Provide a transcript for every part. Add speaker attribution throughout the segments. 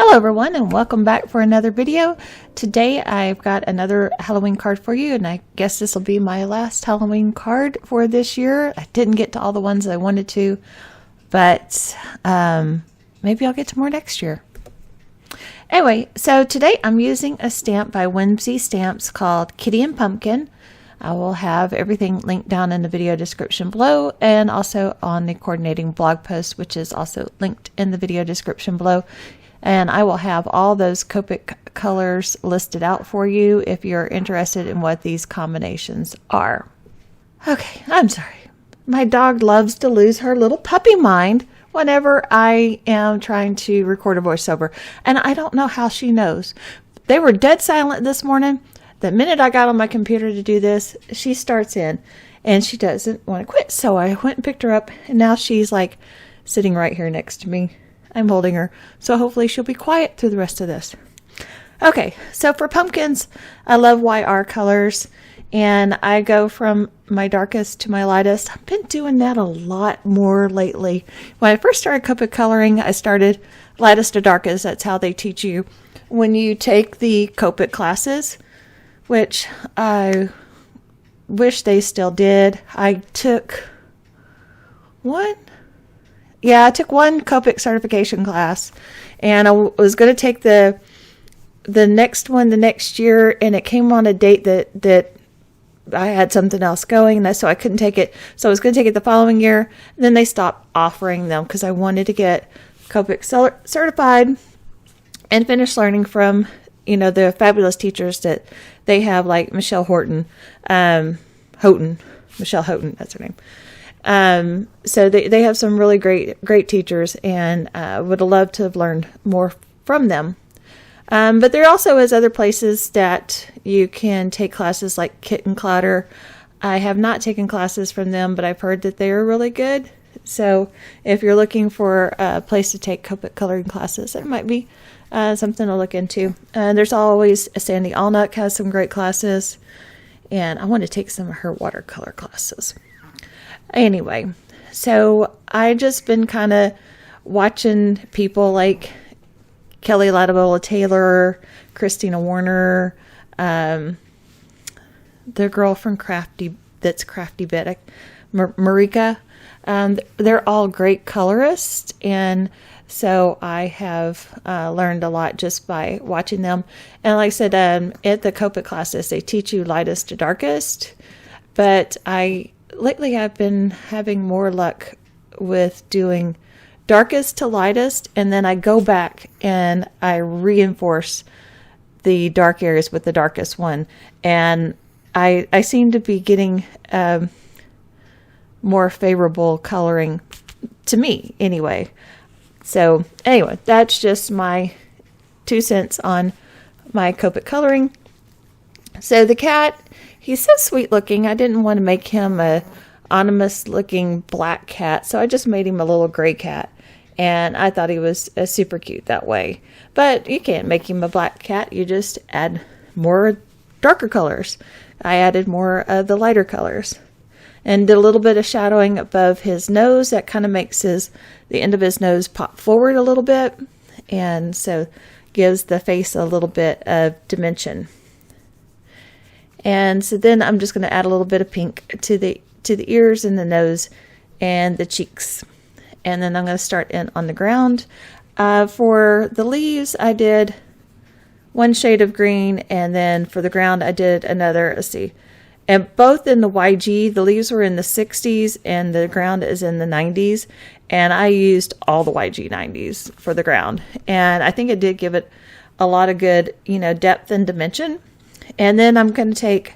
Speaker 1: Hello everyone, and welcome back for another video. Today I've got another Halloween card for you, and I guess this will be my last Halloween card for this year. I didn't get to all the ones I wanted to, but maybe I'll get to more next year. Anyway, so today I'm using a stamp by Whimsy Stamps called Kitty and Pumpkin. I will have everything linked down in the video description below, and also on the coordinating blog post, which is also linked in the video description below. And I will have all those Copic colors listed out for you if you're interested in what these combinations are. Okay, I'm sorry. My dog loves to lose her little puppy mind whenever I am trying to record a voiceover. And I don't know how she knows. They were dead silent this morning. The minute I got on my computer to do this, she starts in and she doesn't want to quit. So I went and picked her up, and now she's like sitting right here next to me. I'm holding her, so hopefully she'll be quiet through the rest of this. Okay, so for pumpkins, I love YR colors, and I go from my darkest to my lightest. I've been doing that a lot more lately. When I first started Copic coloring, I started lightest to darkest. That's how they teach you when you take the Copic classes, which I wish they still did. I took one. Yeah, I took one Copic certification class, and I was going to take the next one the next year, and it came on a date that I had something else going, and so I couldn't take it. So I was going to take it the following year, and then they stopped offering them because I wanted to get Copic certified and finish learning from, the fabulous teachers that they have, like Michelle Michelle Houghton, that's her name. So they have some really great teachers, and would have loved to have learned more from them. But there also is other places that you can take classes, like Kit and Clatter. I have not taken classes from them, but I've heard that they are really good. So if you're looking for a place to take Copic coloring classes, it might be something to look into. There's always Sandy Allnuck has some great classes, and I want to take some of her watercolor classes. Anyway, so I just been kind of watching people like Kelly Latibola Taylor, Christina Warner, the girl from Crafty Bit, Marika. They're all great colorists, and so I have learned a lot just by watching them. And like I said, at the Copic classes, they teach you lightest to darkest, but lately I've been having more luck with doing darkest to lightest, and then I go back and I reinforce the dark areas with the darkest one, and I seem to be getting more favorable coloring to me anyway. So anyway, that's just my 2 cents on my Copic coloring. So the cat, he's so sweet looking. I didn't want to make him a anonymous looking black cat, so I just made him a little gray cat, and I thought he was super cute that way. But you can't make him a black cat, you just add more darker colors. I added more of the lighter colors and did a little bit of shadowing above his nose. That kind of makes the end of his nose pop forward a little bit, and so gives the face a little bit of dimension. And so then I'm just going to add a little bit of pink to the ears and the nose and the cheeks. And then I'm going to start in on the ground. For the leaves, I did one shade of green, and then for the ground, I did another, let's see. And both in the YG, the leaves were in the 60s and the ground is in the 90s. And I used all the YG 90s for the ground. And I think it did give it a lot of good, depth and dimension. And then I'm going to take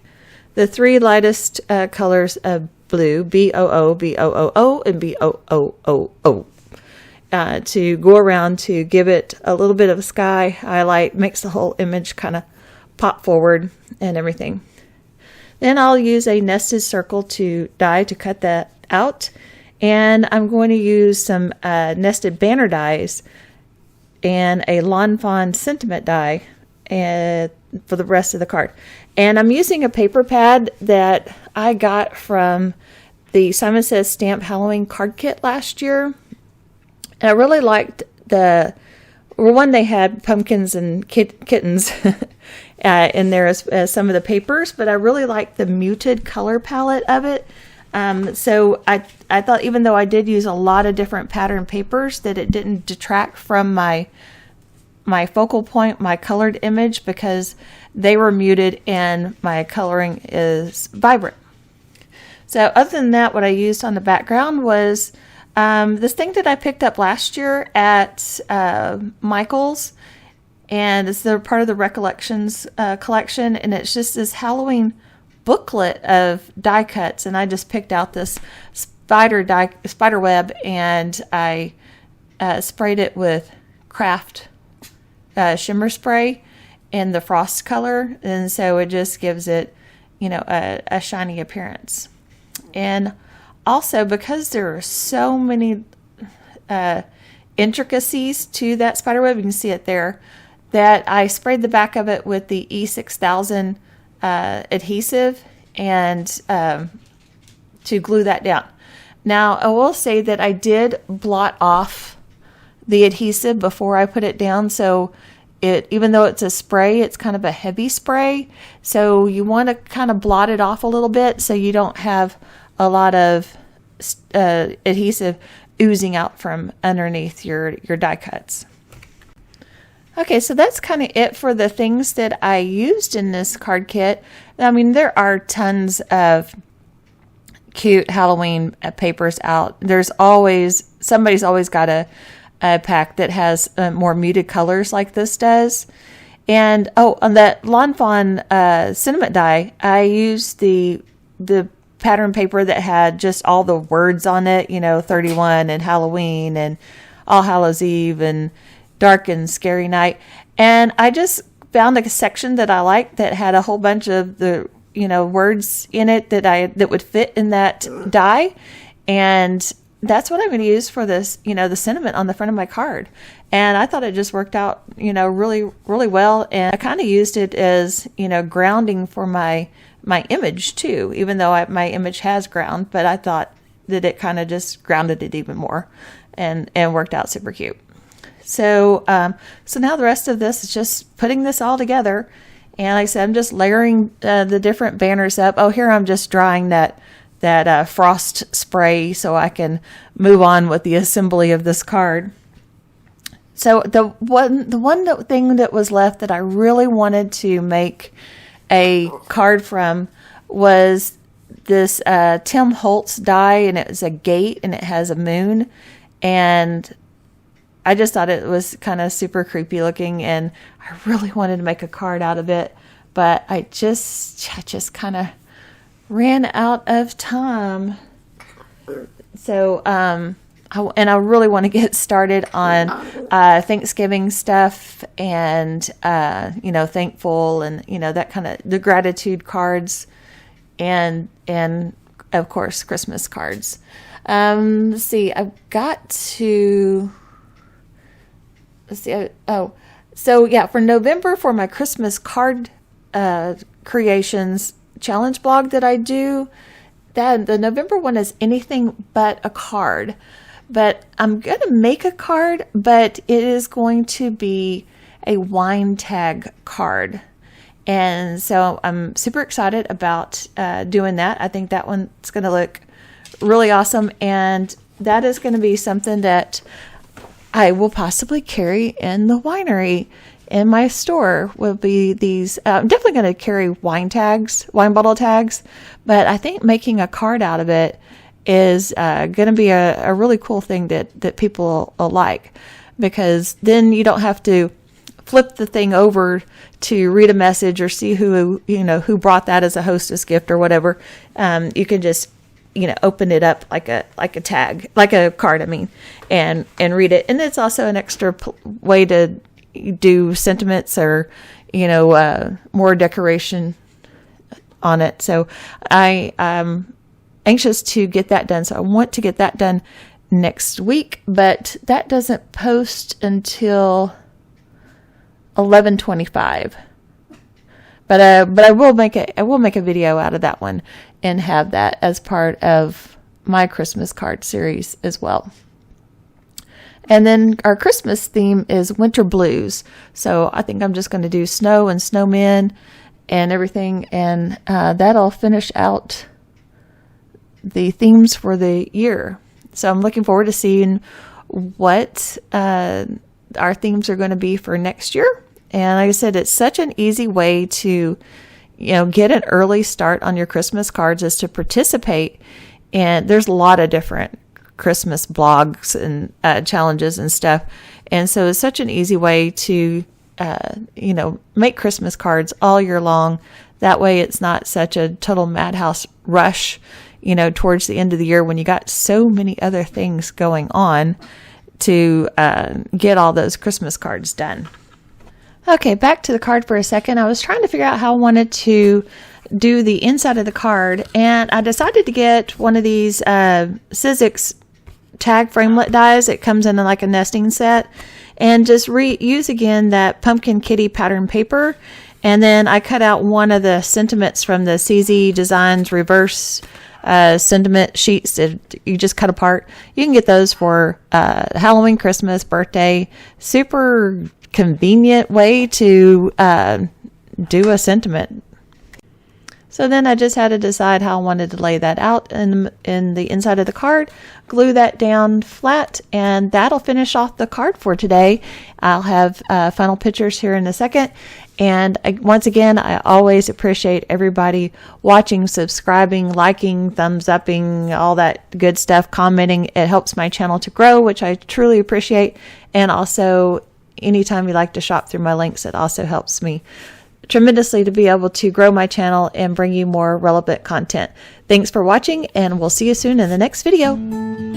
Speaker 1: the 3 lightest colors of blue, BOO, BOOO, and BOOOO, to go around to give it a little bit of a sky highlight, makes the whole image kind of pop forward and everything. Then I'll use a nested circle die to cut that out, and I'm going to use some nested banner dies and a Lawn Fawn sentiment die for the rest of the card. And I'm using a paper pad that I got from the Simon Says Stamp Halloween card kit last year. And I really liked the well, one, they had pumpkins and kittens in there as some of the papers, but I really like the muted color palette of it. So I thought, even though I did use a lot of different pattern papers, that it didn't detract from my focal point, my colored image, because they were muted and my coloring is vibrant. So other than that, what I used on the background was this thing that I picked up last year at Michael's, and it's part of the Recollections collection, and it's just this Halloween booklet of die cuts, and I just picked out this spider web, and I sprayed it with Craft shimmer spray in the frost color, and so it just gives it, you know, a shiny appearance. And also, because there are so many intricacies to that spider web, you can see it there, that I sprayed the back of it with the E6000 adhesive, and to glue that down. Now, I will say that I did blot off the adhesive before I put it down, so even though it's a spray, it's kind of a heavy spray, so you want to kind of blot it off a little bit so you don't have a lot of adhesive oozing out from underneath your die cuts. Okay, so that's kind of it for the things that I used in this card kit. I mean, there are tons of cute Halloween papers out. Somebody's always got a pack that has more muted colors like this does. And on that Lawn Fawn sentiment die, I used the pattern paper that had just all the words on it, you know, 31 and Halloween and All Hallows Eve and Dark and Scary Night. And I just found a section that I liked that had a whole bunch of the, you know, words in it that would fit in that die. And that's what I'm going to use for this, you know, the sentiment on the front of my card. And I thought it just worked out, you know, really, really well. And I kind of used it as, you know, grounding for my image too, even though my image has ground, but I thought that it kind of just grounded it even more and worked out super cute. So, so now the rest of this is just putting this all together. And like I said, I'm just layering the different banners up. Oh, here I'm just drying that frost spray so I can move on with the assembly of this card. So the one thing that was left that I really wanted to make a card from was this Tim Holtz die, and it was a gate and it has a moon, and I just thought it was kind of super creepy looking, and I really wanted to make a card out of it, but I just kind of ran out of time. So I really want to get started on Thanksgiving stuff, and you know, thankful, and you know, that kind of the gratitude cards, and of course Christmas cards. Let's see, I've got to. Let's see. So yeah, for November, for my Christmas card creations challenge blog that I do, that the November one is anything but a card. But I'm going to make a card, but it is going to be a wine tag card. And so I'm super excited about doing that. I think that one's going to look really awesome. And that is going to be something that I will possibly carry in the winery. In my store will be these, I'm definitely going to carry wine bottle tags, but I think making a card out of it is going to be a really cool thing that people will like, because then you don't have to flip the thing over to read a message or see who brought that as a hostess gift or whatever. You can just, you know, open it up like a tag, like a card, I mean, and read it. And it's also an extra way to do sentiments or, you know, more decoration on it. So I'm anxious to get that done. So I want to get that done next week, but that doesn't post until 11/25. But I will make a video out of that one and have that as part of my Christmas card series as well. And then our Christmas theme is winter blues. So I think I'm just going to do snow and snowmen and everything. And that'll finish out the themes for the year. So I'm looking forward to seeing what our themes are going to be for next year. And like I said, it's such an easy way to, get an early start on your Christmas cards is to participate. And there's a lot of different Christmas blogs and challenges and stuff. And so it's such an easy way to, make Christmas cards all year long. That way it's not such a total madhouse rush, towards the end of the year when you got so many other things going on to get all those Christmas cards done. Okay, back to the card for a second. I was trying to figure out how I wanted to do the inside of the card, and I decided to get one of these Sizzix tag framelit dies. It comes in like a nesting set, and just reuse again that pumpkin kitty pattern paper. And then I cut out one of the sentiments from the CZ Designs reverse sentiment sheets that you just cut apart. You can get those for Halloween, Christmas, birthday. Super convenient way to do a sentiment. So then I just had to decide how I wanted to lay that out in the inside of the card, glue that down flat, and that'll finish off the card for today. I'll have final pictures here in a second. And once again, I always appreciate everybody watching, subscribing, liking, thumbs upping, all that good stuff, commenting. It helps my channel to grow, which I truly appreciate. And also, anytime you like to shop through my links, it also helps me tremendously to be able to grow my channel and bring you more relevant content. Thanks for watching, and we'll see you soon in the next video.